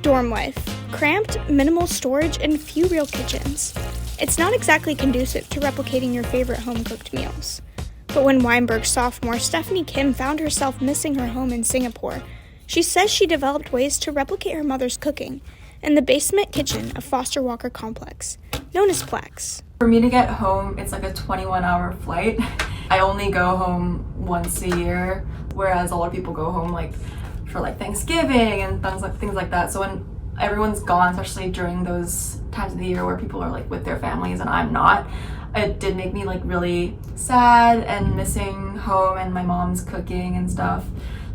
Dorm life. Cramped, minimal storage, and few real kitchens. It's not exactly conducive to replicating your favorite home-cooked meals. But when Weinberg sophomore Stephanie Kim found herself missing her home in Singapore, she says she developed ways to replicate her mother's cooking in the basement kitchen of Foster Walker Complex, known as Plex. For me to get home, it's like a 21-hour flight. I only go home once a year, whereas a lot of people go home for Thanksgiving and things like that. So when everyone's gone, especially during those times of the year where people are with their families and I'm not, it did make me really sad and missing home and my mom's cooking and stuff.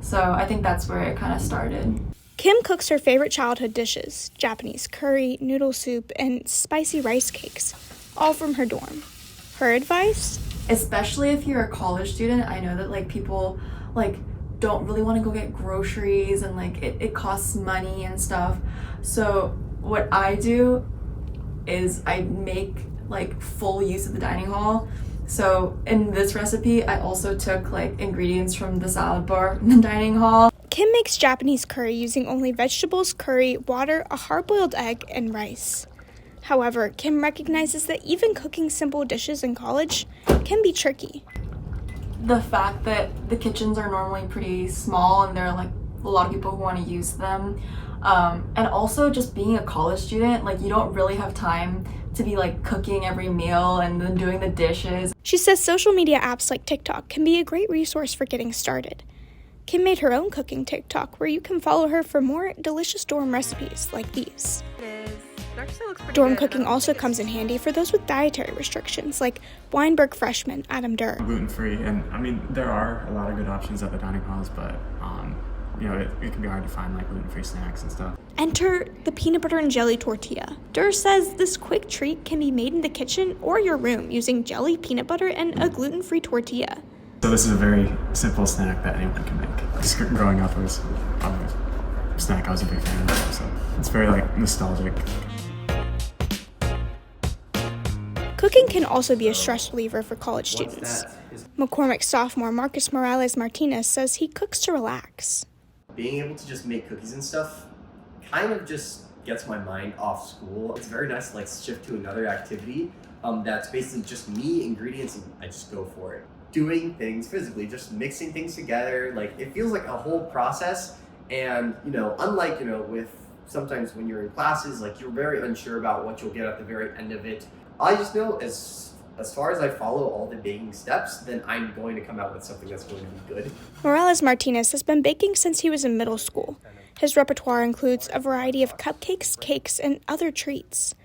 So I think that's where it kind of started. Kim cooks her favorite childhood dishes, Japanese curry, noodle soup, and spicy rice cakes, all from her dorm. Her advice? Especially if you're a college student, I know that people don't really want to go get groceries and it costs money and stuff. So what I do is I make full use of the dining hall. So in this recipe, I also took ingredients from the salad bar in the dining hall. Kim makes Japanese curry using only vegetables, curry, water, a hard-boiled egg, and rice. However, Kim recognizes that even cooking simple dishes in college can be tricky. The fact that the kitchens are normally pretty small and there are a lot of people who want to use them. And also just being a college student, you don't really have time to be cooking every meal and then doing the dishes. She says social media apps like TikTok can be a great resource for getting started. Kim made her own cooking TikTok where you can follow her for more delicious dorm recipes like these. Dorm cooking also comes in handy for those with dietary restrictions, like Weinberg freshman Adam Durr. Gluten-free, and there are a lot of good options at the dining halls, but it can be hard to find gluten-free snacks and stuff. Enter the peanut butter and jelly tortilla. Durr says this quick treat can be made in the kitchen or your room using jelly, peanut butter, and a gluten-free tortilla. So this is a very simple snack that anyone can make. Just growing up, it was a snack I was a big fan of, so it's very nostalgic. Cooking can also be a stress reliever for college students. McCormick sophomore Marcus Morales Martinez says he cooks to relax. Being able to just make cookies and stuff kind of just gets my mind off school. It's very nice to shift to another activity that's basically just me, ingredients, and I just go for it. Doing things physically, just mixing things together, it feels like a whole process. And unlike with sometimes when you're in classes, you're very unsure about what you'll get at the very end of it. I just know as far as I follow all the baking steps, then I'm going to come out with something that's going to be good. Morales Martinez has been baking since he was in middle school. His repertoire includes a variety of cupcakes, cakes, and other treats.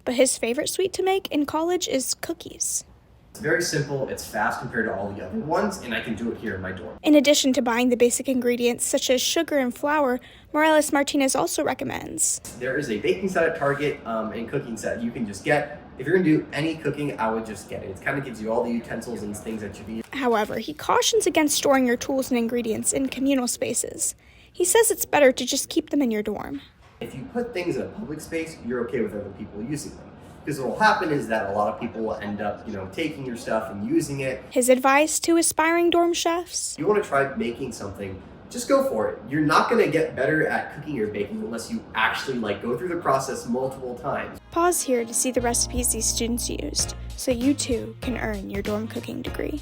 But his favorite sweet to make in college is cookies. It's very simple, it's fast compared to all the other ones, and I can do it here in my dorm. In addition to buying the basic ingredients such as sugar and flour, Morales Martinez also recommends. There is a baking set at Target and cooking set you can just get. If you're going to do any cooking, I would just get it. It kind of gives you all the utensils and things that you need. However, he cautions against storing your tools and ingredients in communal spaces. He says it's better to just keep them in your dorm. If you put things in a public space, you're okay with other people using them. Because what will happen is that a lot of people will end up, taking your stuff and using it. His advice to aspiring dorm chefs? You want to try making something, just go for it. You're not going to get better at cooking or baking unless you actually go through the process multiple times. Pause here to see the recipes these students used, so you too can earn your dorm cooking degree.